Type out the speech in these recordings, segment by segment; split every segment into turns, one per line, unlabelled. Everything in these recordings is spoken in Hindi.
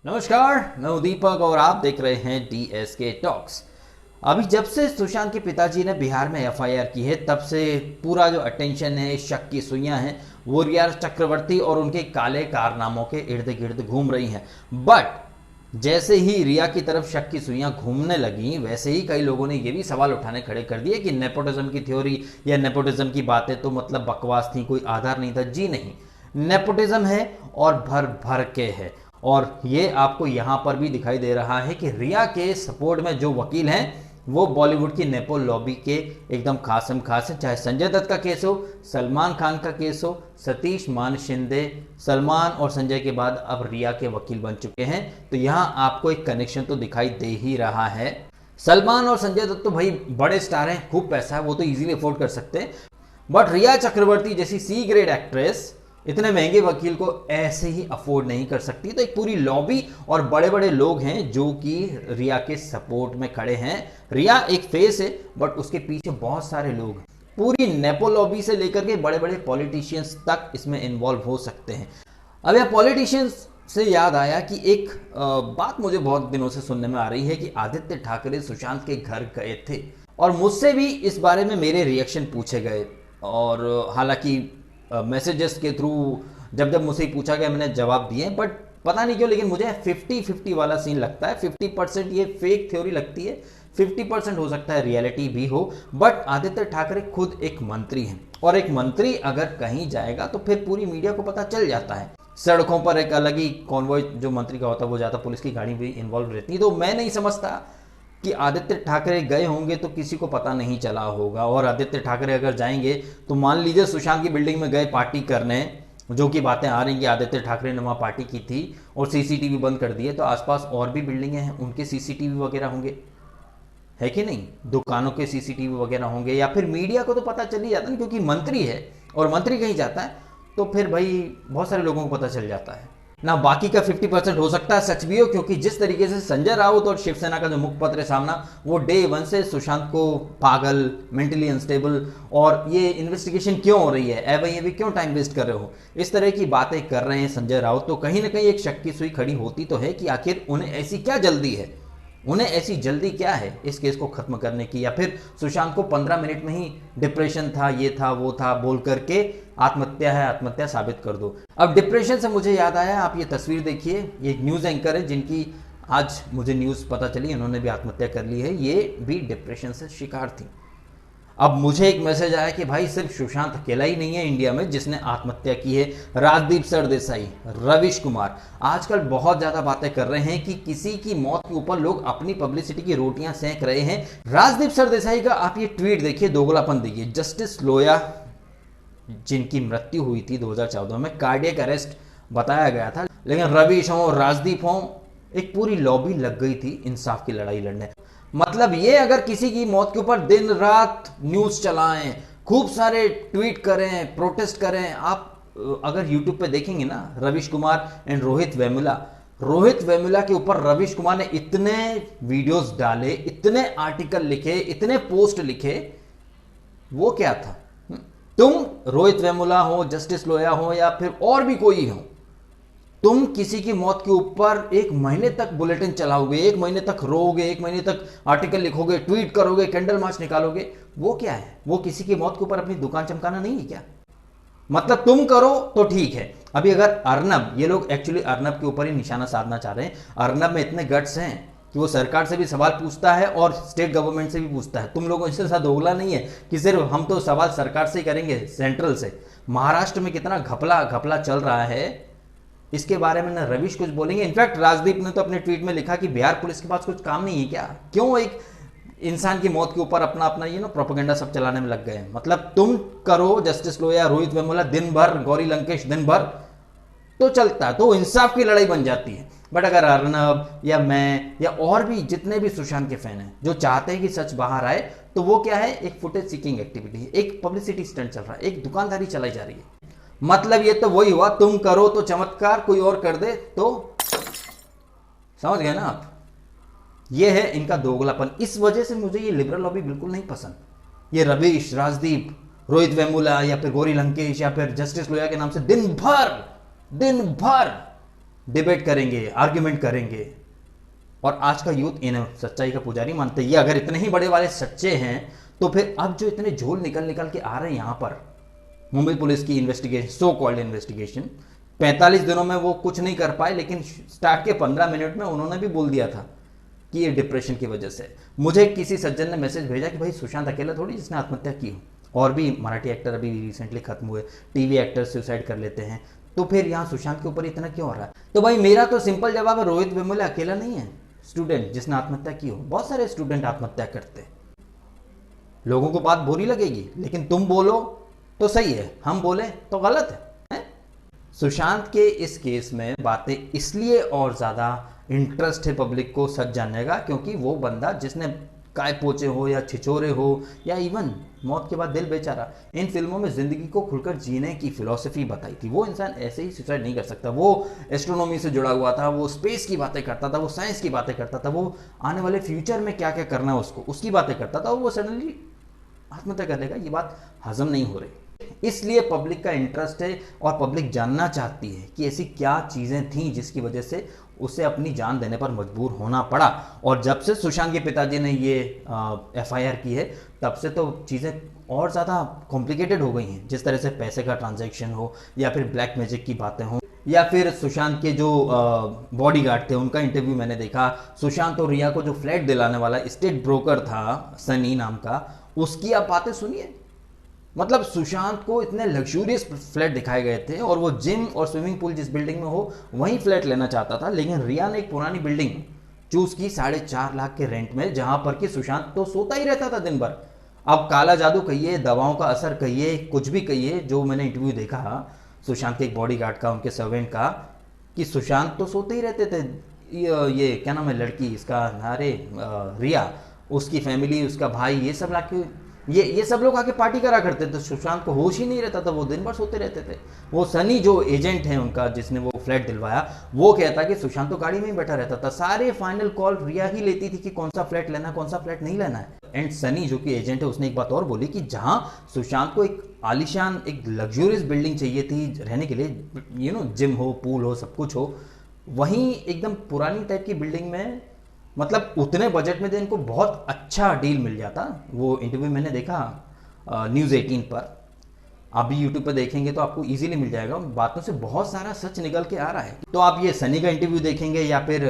नमस्कार, मैं हूं दीपक और आप देख रहे हैं DSK टॉक्स। अभी जब से सुशांत के पिताजी ने बिहार में FIR की है तब से पूरा जो अटेंशन है, शक की सुइयां हैं, वो रिया चक्रवर्ती और उनके काले कारनामों के इर्द गिर्द घूम रही हैं। बट जैसे ही रिया की तरफ शक की सुइयां घूमने लगी, वैसे ही कई लोगों ने ये भी सवाल उठाने खड़े कर दिए कि नेपोटिज्म की थ्योरी या नेपोटिज्म की बातें तो मतलब बकवास थी, कोई आधार नहीं था। जी नहीं, नेपोटिज्म है और भर भर के है। और ये आपको यहां पर भी दिखाई दे रहा है कि रिया के सपोर्ट में जो वकील हैं वो बॉलीवुड की नेपो लॉबी के एकदम खासम खास हैं। चाहे संजय दत्त का केस हो, सलमान खान का केस हो, सतीश मान शिंदे सलमान और संजय के बाद अब रिया के वकील बन चुके हैं। तो यहां आपको एक कनेक्शन तो दिखाई दे ही रहा है। सलमान और संजय दत्त तो भाई बड़े स्टार हैं, खूब पैसा है, वो तो इजीली अफोर्ड कर सकते हैं। बट रिया चक्रवर्ती जैसी C ग्रेड एक्ट्रेस इतने महंगे वकील को ऐसे ही अफोर्ड नहीं कर सकती। तो एक पूरी लॉबी और बड़े बड़े लोग हैं जो कि रिया के सपोर्ट में खड़े हैं। रिया एक फेस है बट उसके पीछे बहुत सारे लोग हैं। पूरी नेपो लॉबी से लेकर के बड़े बड़े पॉलिटिशियंस तक इसमें इन्वॉल्व हो सकते हैं। अब यह पॉलिटिशियंस से याद आया कि एक बात मुझे बहुत दिनों से सुनने में आ रही है कि आदित्य ठाकरे सुशांत के घर गए थे और मुझसे भी इस बारे में मेरे रिएक्शन पूछे गए। और हालांकि मैसेजेस के थ्रू जब जब मुझसे पूछा गया मैंने जवाब दिए, बट पता नहीं क्यों लेकिन मुझे 50-50 वाला सीन लगता है। 50% ये फेक थ्योरी लगती है, 50% हो सकता है रियलिटी भी हो। बट आदित्य ठाकरे खुद एक मंत्री हैं और एक मंत्री अगर कहीं जाएगा तो फिर पूरी मीडिया को पता चल जाता है। सड़कों पर एक अलग ही कॉन्वॉय जो मंत्री का होता है वो जाता, पुलिस की गाड़ी भी इन्वॉल्व रहती है। तो मैं नहीं समझता कि आदित्य ठाकरे गए होंगे तो किसी को पता नहीं चला होगा। और आदित्य ठाकरे अगर जाएंगे तो मान लीजिए सुशांत की बिल्डिंग में गए पार्टी करने, जो कि बातें आ रही कि आदित्य ठाकरे ने वहाँ पार्टी की थी और CCTV बंद कर दिए, तो आसपास और भी बिल्डिंगें हैं, उनके CCTV वगैरह होंगे, है कि नहीं? दुकानों के CCTV वगैरह होंगे, या फिर मीडिया को तो पता चल ही जाता है क्योंकि मंत्री है और मंत्री कहीं जाता है तो फिर भाई बहुत सारे लोगों को पता चल जाता है ना। बाकी का 50% हो सकता है सच भी हो, क्योंकि जिस तरीके से संजय राउत और शिवसेना का जो मुखपत्र है सामना, वो डे 1 से सुशांत को पागल, मेंटली अनस्टेबल और ये इन्वेस्टिगेशन क्यों हो रही है, ए भी क्यों टाइम वेस्ट कर रहे हो, इस तरह की बातें कर रहे हैं संजय राउत। तो कहीं ना कहीं एक शक की सुई खड़ी होती तो है कि आखिर उन्हें ऐसी क्या जल्दी है, उन्हें ऐसी जल्दी क्या है इस केस को खत्म करने की, या फिर सुशांत को 15 मिनट में ही डिप्रेशन था, ये था, वो था बोल करके आत्महत्या है, आत्महत्या साबित कर दो। अब डिप्रेशन से मुझे याद आया, आप ये तस्वीर देखिए, ये एक न्यूज़ एंकर है जिनकी आज मुझे न्यूज़ पता चली इन्होंने भी आत्महत्या कर ली है, ये भी डिप्रेशन से शिकार थी। अब मुझे एक मैसेज आया कि भाई सिर्फ सुशांत अकेला ही नहीं है इंडिया में जिसने आत्महत्या की है। राजदीप सरदेसाई, रवीश कुमार आजकल बहुत ज्यादा बातें कर रहे हैं कि किसी की मौत के ऊपर लोग अपनी पब्लिसिटी की रोटियां सेंक रहे हैं। राजदीप सरदेसाई का आप ये ट्वीट देखिए, दोगलापन देखिए। जस्टिस लोया जिनकी मृत्यु हुई थी 2014 में, कार्डियक अरेस्ट बताया गया था, लेकिन रवीश हो, राजदीप हो, एक पूरी लॉबी लग गई थी इंसाफ की लड़ाई लड़ने। मतलब ये अगर किसी की मौत के ऊपर दिन रात न्यूज चलाएं, खूब सारे ट्वीट करें, प्रोटेस्ट करें, आप अगर यूट्यूब पे देखेंगे ना, रवीश कुमार एंड रोहित वेमुला के ऊपर रवीश कुमार ने इतने वीडियोस डाले, इतने आर्टिकल लिखे, इतने पोस्ट लिखे। वो क्या था? तुम रोहित वेमुला हो, जस्टिस लोया हो, या फिर और भी कोई हो, तुम किसी की मौत के ऊपर 1 महीने तक बुलेटिन चलाओगे, 1 महीने तक रोओगे, 1 महीने तक आर्टिकल लिखोगे, ट्वीट करोगे, कैंडल मार्च निकालोगे। वो क्या है? वो किसी की मौत के ऊपर अपनी दुकान चमकाना नहीं है क्या? मतलब तुम करो तो ठीक है। अभी अगर अर्नब, ये लोग एक्चुअली अर्नब के ऊपर ही निशाना साधना चाह रहे हैं। अर्नब में इतने गट्स हैं कि वो सरकार से भी सवाल पूछता है और स्टेट गवर्नमेंट से भी पूछता है। तुम लोगों इसके साथ दोगला नहीं है कि सिर्फ हम तो सवाल सरकार से ही करेंगे, सेंट्रल से। महाराष्ट्र में कितना घपला घपला चल रहा है, इसके बारे में ना रवीश कुछ बोलेंगे। इनफैक्ट राजदीप ने तो अपने ट्वीट में लिखा कि बिहार पुलिस के पास कुछ काम नहीं है क्या? क्यों एक इंसान की मौत के ऊपर अपना अपना प्रोपेगेंडा सब चलाने में लग गए हैं? मतलब तुम करो, जस्टिस लोया, रोहित वेमुला दिन भर, गौरी लंकेश दिन भर, तो चलता है, तो इंसाफ की लड़ाई बन जाती है। बट अगर अर्नब या मैं या और भी जितने भी सुशांत के फैन हैं जो चाहते हैं कि सच बाहर आए, तो वो क्या है? एक फुटेज सीकिंग एक्टिविटी है, एक पब्लिसिटी स्टंट चल रहा है, एक दुकानदारी चलाई जा रही है। मतलब ये तो वही हुआ, तुम करो तो चमत्कार, कोई और कर दे तो, समझ गए ना आप? ये है इनका दोगलापन। इस वजह से मुझे ये लिबरल लॉबी बिल्कुल नहीं पसंद। ये रवीश, राजदीप, रोहित वेमुला या फिर गौरी लंकेश या फिर जस्टिस लोया के नाम से दिन भर डिबेट करेंगे, आर्ग्यूमेंट करेंगे। और आज का यूथ इन सच्चाई का पुजारी मानते हैं। ये अगर इतने ही बड़े वाले सच्चे हैं तो फिर अब जो इतने झोल निकल निकल के आ रहे हैं यहाँ पर, मुंबई पुलिस की इन्वेस्टिगेशन, सो कॉल्ड इन्वेस्टिगेशन, 45 दिनों में वो कुछ नहीं कर पाए, लेकिन स्टार्ट के 15 मिनट में उन्होंने भी बोल दिया था कि ये डिप्रेशन की वजह से। मुझे किसी सज्जन ने मैसेज भेजा कि भाई सुशांत अकेला थोड़ी जिसने आत्महत्या की हो, और भी मराठी एक्टर अभी रिसेंटली खत्म हुए, टीवी एक्टर सुसाइड कर लेते हैं, तो फिर यहाँ सुशांत के ऊपर इतना क्यों हो रहा है? तो भाई मेरा तो सिंपल जवाब है, रोहित वेमुला अकेला नहीं है स्टूडेंट जिसने आत्महत्या की हो। बहुत सारे स्टूडेंट आत्महत्या करते हैं। लोगों को बात बुरी लगेगी, लेकिन तुम बोलो तो सही है, हम बोले तो गलत है? सुशांत के इस केस में बातें इसलिए और ज्यादा इंटरेस्ट है पब्लिक को सच जानने का, क्योंकि वो बंदा जिसने काय पोचे हो या छिछोरे हो या इवन मौत के बाद दिल बेचारा, इन फिल्मों में जिंदगी को खुलकर जीने की फिलॉसफी बताई थी। वो इंसान ऐसे ही सुसाइड नहीं कर सकता। वो एस्ट्रोनॉमी से जुड़ा हुआ था, वो स्पेस की बातें करता था, वो साइंस की बातें करता था, वो आने वाले फ्यूचर में क्या क्या करना है उसको, उसकी बातें करता था। वो सडनली आत्महत्या कर लेगा, ये बात हजम नहीं हो रही। इसलिए पब्लिक का इंटरेस्ट है और पब्लिक जानना चाहती है कि ऐसी क्या चीजें थी जिसकी वजह से उसे अपनी जान देने पर मजबूर होना पड़ा। और जब से सुशांत के पिताजी ने ये एफआईआर की है, तब से तो चीज़ें और ज़्यादा कॉम्प्लिकेटेड हो गई हैं। जिस तरह से पैसे का ट्रांजैक्शन हो, या फिर ब्लैक मैजिक की बातें हो, या फिर सुशांत के जो बॉडीगार्ड थे उनका इंटरव्यू मैंने देखा। सुशांत और रिया को जो फ्लैट दिलाने वाला स्टेट ब्रोकर था सनी नाम का, उसकी आप बातें सुनिए। मतलब सुशांत को इतने लग्जूरियस फ्लैट दिखाए गए थे, और वो जिम और स्विमिंग पूल जिस बिल्डिंग में हो वहीं फ्लैट लेना चाहता था, लेकिन रिया ने एक पुरानी बिल्डिंग चूज की 4.5 लाख के रेंट में, जहां पर कि सुशांत तो सोता ही रहता था दिन भर। अब काला जादू कहिए, दवाओं का असर कहिए, कुछ भी कहिए, जो मैंने इंटरव्यू देखा सुशांत के एक बॉडीगार्ड का, उनके सर्वेंट का, कि सुशांत तो सोते ही रहते थे। ये क्या नाम है लड़की इसका, अरे रिया, उसकी फैमिली, उसका भाई, ये सब लाके ये सब लोग आके पार्टी करा करते थे। सुशांत को होश ही नहीं रहता था, वो दिन भर सोते रहते थे। वो सनी जो एजेंट है उनका, जिसने वो फ्लैट दिलवाया, वो कहता कि सुशांत तो गाड़ी में ही बैठा रहता था। सारे फाइनल कॉल रिया ही लेती थी कि कौन सा फ्लैट लेना है, कौन सा फ्लैट नहीं लेना है। एंड सनी जो कि एजेंट है, उसने एक बात और बोली कि जहां सुशांत को एक आलिशान, एक लग्जूरियस बिल्डिंग चाहिए थी रहने के लिए, जिम हो, पूल हो, सब कुछ हो, वहीं एकदम पुरानी टाइप की बिल्डिंग में, मतलब उतने बजट में तो इनको बहुत अच्छा डील मिल जाता। वो इंटरव्यू मैंने देखा न्यूज़ 18 पर, आप भी यूट्यूब पर देखेंगे तो आपको इजीली मिल जाएगा। उन बातों से बहुत सारा सच निकल के आ रहा है। तो आप ये सनी का इंटरव्यू देखेंगे, या फिर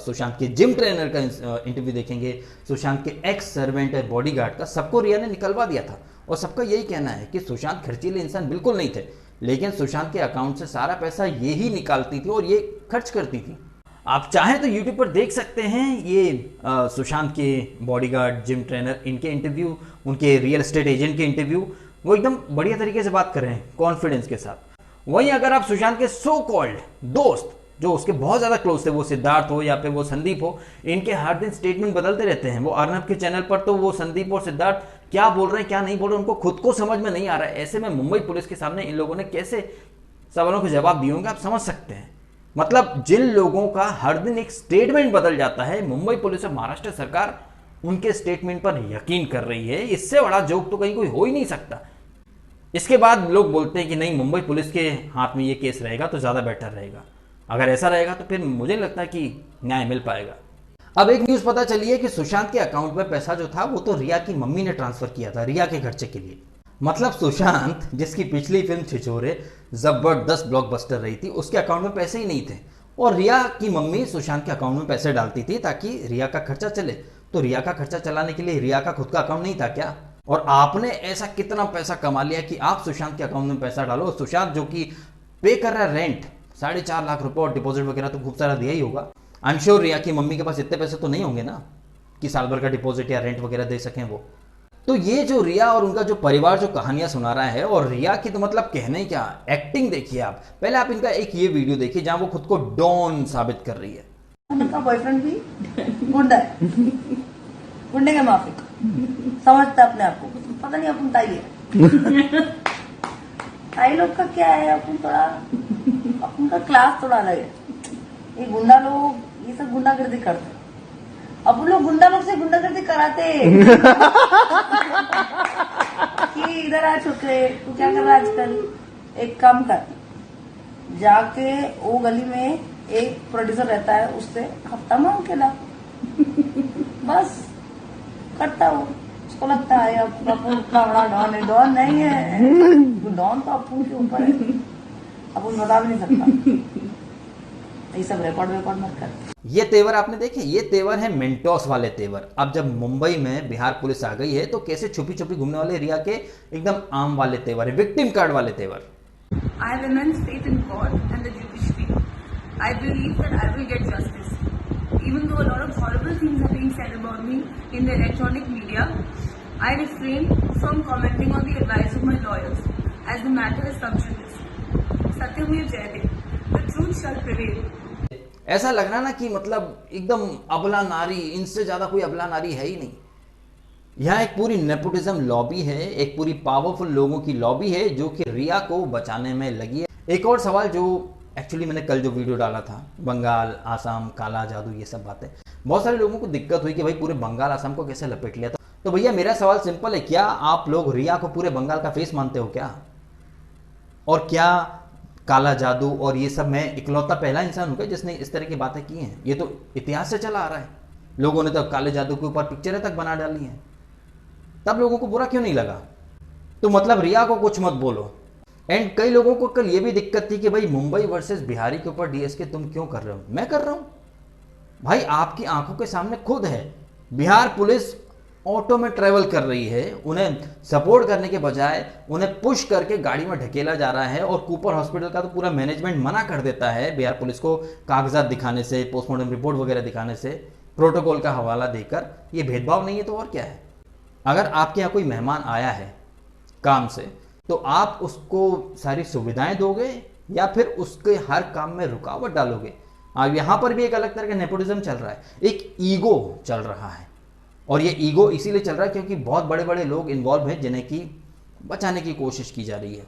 सुशांत के जिम ट्रेनर का इंटरव्यू देखेंगे, सुशांत के एक्स सर्वेंट है बॉडीगार्ड का, सबको रिया ने निकलवा दिया था। और सबका यही कहना है कि सुशांत खर्चीले इंसान बिल्कुल नहीं थे, लेकिन सुशांत के अकाउंट से सारा पैसा ये ही निकालती थी और ये खर्च करती थी। आप चाहें तो यूट्यूब पर देख सकते हैं ये सुशांत के बॉडीगार्ड, जिम ट्रेनर, इनके इंटरव्यू, उनके रियल एस्टेट एजेंट के इंटरव्यू। वो एकदम बढ़िया तरीके से बात कर रहे हैं, कॉन्फिडेंस के साथ। वहीं अगर आप सुशांत के सो कॉल्ड दोस्त, जो उसके बहुत ज्यादा क्लोज थे, वो सिद्धार्थ हो या फिर वो संदीप हो, इनके हर दिन स्टेटमेंट बदलते रहते हैं। वो अर्नब के चैनल पर तो वो संदीप और सिद्धार्थ क्या बोल रहे हैं क्या नहीं बोल रहे, उनको खुद को समझ में नहीं आ रहा है। ऐसे में मुंबई पुलिस के सामने इन लोगों ने कैसे सवालों के जवाब दिए होंगे, आप समझ सकते हैं। मतलब जिन लोगों का हर दिन एक स्टेटमेंट बदल जाता है, मुंबई पुलिस और महाराष्ट्र सरकार उनके स्टेटमेंट पर यकीन कर रही है। इससे बड़ा जोक तो कहीं कोई हो ही नहीं सकता। इसके बाद लोग बोलते हैं कि नहीं, मुंबई पुलिस के हाथ में ये केस रहेगा तो ज्यादा बेटर रहेगा। अगर ऐसा रहेगा तो फिर मुझे नहीं लगता कि न्याय मिल पाएगा। अब एक न्यूज पता चली है कि सुशांत के अकाउंट में पैसा जो था वो तो रिया की मम्मी ने ट्रांसफर किया था, रिया के खर्चे के लिए। मतलब सुशांत, जिसकी पिछली फिल्म छिछोरे जबरदस्त ब्लॉकबस्टर रही थी, उसके अकाउंट में पैसे ही नहीं थे, और रिया की मम्मी सुशांत के अकाउंट में पैसे डालती थी ताकि रिया का खर्चा चले। तो रिया का खर्चा चलाने के लिए रिया का खुद का अकाउंट नहीं था क्या? और आपने ऐसा कितना पैसा कमा लिया कि आप सुशांत के अकाउंट में पैसा डालो? सुशांत जो कि पे कर रहा है रेंट 4.5 लाख रुपए, और डिपॉजिट वगैरह तो खूब सारा दिया ही होगा। आई एम श्योर रिया की मम्मी के पास इतने पैसे तो नहीं होंगे ना कि साल भर का डिपॉजिट या रेंट वगैरह दे सकें वो। तो ये जो रिया और उनका जो परिवार जो कहानियां सुना रहा है, और रिया की तो मतलब कहने क्या, एक्टिंग देखिए आप। पहले आप इनका एक ये वीडियो देखिए जहां वो खुद को डॉन साबित कर रही है।
उनका बॉयफ्रेंड भी गुंडा है, गुंडे के माफिक, समझता अपने आप को। पता नहीं अपन ताई है, ताई लोग का क्या है, अपन थोड़ा, अपन का क्लास थोड़ा अलग है। ये गुंडा लोग ये सब गुंडागर्दी करते, अब लोग गुंडा लोग से गुंडागर्दी कराते कि इधर आ चुके, तू क्या कर रहा है आजकल, एक काम कर, जाके वो गली में एक प्रोड्यूसर रहता है, उससे हफ्ता मांग के ला। बस करता वो, उसको लगता है अब अपन उतना बड़ा डॉन है। डॉन नहीं है, डॉन तो अपन के ऊपर है, अपन बता भी नहीं सकता। ये सब रिकॉर्ड मत कर।
ये तेवर आपने देखे, ये तेवर है मेंटोस वाले तेवर। अब जब मुंबई में बिहार पुलिस आ गई है तो कैसे छुपी छुपी घूमने वाले रिया के एकदम आम वाले तेवर है, विक्टिम कार्ड वाले तेवर।
I have immense faith in God and the judiciary. I believe that I will get justice. Even though a lot of horrible things are being said about me in the electronic media, I refrain from commenting on the advice of my lawyers, as the matter is sub judice. Satyamir Jayadeh, the truth shall prevail.
ऐसा लग रहा ना कि मतलब एकदम अबला नारी, इनसे ज्यादा कोई अबला नारी है ही नहीं। यहाँ एक पूरी नेपोटिज्म लॉबी है, एक पूरी पावरफुल लोगों की लॉबी है जो कि रिया को बचाने में लगी है। एक और सवाल जो एक्चुअली मैंने कल जो वीडियो डाला था, बंगाल, आसाम, काला जादू, ये सब बातें, बहुत सारे लोगों को दिक्कत हुई कि भाई पूरे बंगाल आसाम को कैसे लपेट लिया। तो भैया मेरा सवाल सिंपल है, क्या आप लोग रिया को पूरे बंगाल का फेस मानते हो क्या? और क्या काला जादू और ये सब मैं इकलौता पहला इंसान हूँ जिसने इस तरह की बातें की हैं? ये तो इतिहास से चला आ रहा है। लोगों ने तो काले जादू के ऊपर पिक्चरें तक बना डाली हैं, तब लोगों को बुरा क्यों नहीं लगा? तो मतलब रिया को कुछ मत बोलो। एंड कई लोगों को कल ये भी दिक्कत थी कि भाई मुंबई वर्सेस बिहारी के ऊपर डीएसके तुम क्यों कर रहे हो? मैं कर रहा हूं भाई, आपकी आंखों के सामने खुद है। बिहार पुलिस ऑटो में ट्रेवल कर रही है, उन्हें सपोर्ट करने के बजाय उन्हें पुश करके गाड़ी में ढकेला जा रहा है। और कूपर हॉस्पिटल का तो पूरा मैनेजमेंट मना कर देता है बिहार पुलिस को कागजात दिखाने से, पोस्टमार्टम रिपोर्ट वगैरह दिखाने से, प्रोटोकॉल का हवाला देकर। ये भेदभाव नहीं है तो और क्या है? अगर आपके यहाँ कोई मेहमान आया है काम से, तो आप उसको सारी सुविधाएं दोगे या फिर उसके हर काम में रुकावट डालोगे? अब यहाँ पर भी एक अलग तरह का नेपोटिज्म चल रहा है, एक ईगो चल रहा है। और ये ईगो इसीलिए चल रहा है क्योंकि बहुत बड़े बड़े लोग इन्वॉल्व हैं जिन्हें की बचाने की कोशिश की जा रही है।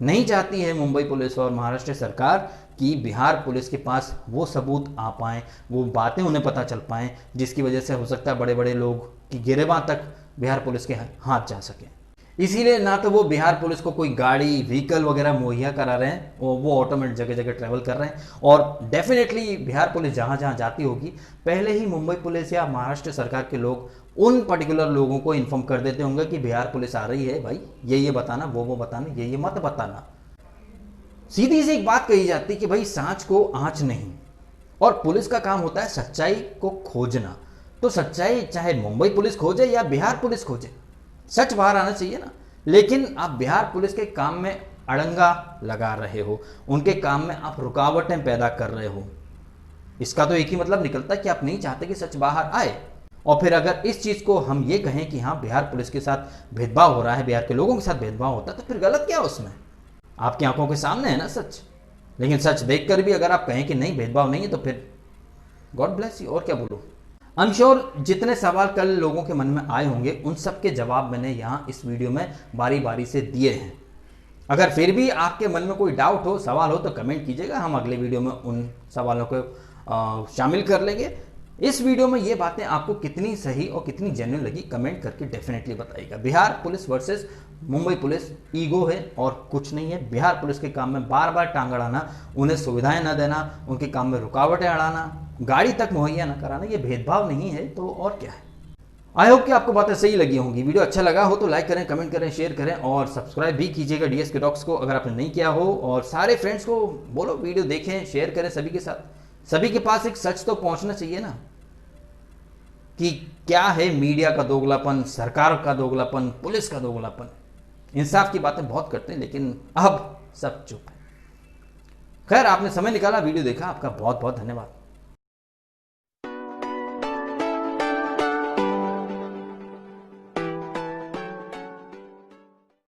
नहीं चाहती है मुंबई पुलिस और महाराष्ट्र सरकार कि बिहार पुलिस के पास वो सबूत आ पाएँ, वो बातें उन्हें पता चल पाएँ, जिसकी वजह से हो सकता है बड़े बड़े लोग की गिरेबां तक बिहार पुलिस के हाथ जा सके। इसीलिए ना तो वो बिहार पुलिस को कोई गाड़ी, व्हीकल वगैरह मुहैया करा रहे हैं, वो ऑटोमेटिक जगह जगह ट्रैवल कर रहे हैं। और डेफिनेटली बिहार पुलिस जहाँ जहाँ जाती होगी, पहले ही मुंबई पुलिस या महाराष्ट्र सरकार के लोग उन पर्टिकुलर लोगों को इन्फॉर्म कर देते होंगे कि बिहार पुलिस आ रही है, भाई ये बताना, वो बताना, ये मत बताना। सीधी सी एक बात कही जाती है कि भाई सांच को आंच नहीं, और पुलिस का काम होता है सच्चाई को खोजना। तो सच्चाई चाहे मुंबई पुलिस खोजे या बिहार पुलिस खोजे, सच बाहर आना चाहिए ना। लेकिन आप बिहार पुलिस के काम में अड़ंगा लगा रहे हो, उनके काम में आप रुकावटें पैदा कर रहे हो। इसका तो एक ही मतलब निकलता है कि आप नहीं चाहते कि सच बाहर आए। और फिर अगर इस चीज को हम ये कहें कि हाँ बिहार पुलिस के साथ भेदभाव हो रहा है, बिहार के लोगों के साथ भेदभाव होता है, तो फिर गलत क्या उसमें? आपकी आंखों के सामने है ना सच। लेकिन सच देखकर भी अगर आप कहें कि नहीं भेदभाव नहीं है, तो फिर गॉड ब्लेस यू, और क्या बोलूं। आई एम श्योर जितने सवाल कल लोगों के मन में आए होंगे, उन सब के जवाब मैंने यहाँ इस वीडियो में बारी बारी से दिए हैं। अगर फिर भी आपके मन में कोई डाउट हो, सवाल हो, तो कमेंट कीजिएगा, हम अगले वीडियो में उन सवालों को शामिल कर लेंगे। इस वीडियो में ये बातें आपको कितनी सही और कितनी जेन्युइन लगी, कमेंट करके डेफिनेटली बताइएगा। Bihar police versus Mumbai police ego है और कुछ नहीं है। बिहार पुलिस के काम में बार बार टांग अड़ाना, उन्हें सुविधाएं न देना, उनके काम में रुकावटें अड़ाना, गाड़ी तक मुहैया न कराना, ये भेदभाव नहीं है तो और क्या है। आई होप कि आपको बातें सही लगी होंगी। वीडियो अच्छा लगा हो तो लाइक करें, कमेंट करें, शेयर करें और सब्सक्राइब भी कीजिएगा डीएसके टॉक्स को अगर आपने नहीं किया हो। और सारे फ्रेंड्स को बोलो वीडियो देखें, शेयर करें सभी के साथ। सभी के पास एक सच तो पहुंचना चाहिए ना कि क्या है मीडिया का दोगलापन, सरकार का दोगलापन, पुलिस का दोगलापन। इंसाफ की बातें बहुत करते हैं लेकिन अब सब चुप है। खैर, आपने समय निकाला, वीडियो देखा, आपका बहुत बहुत धन्यवाद।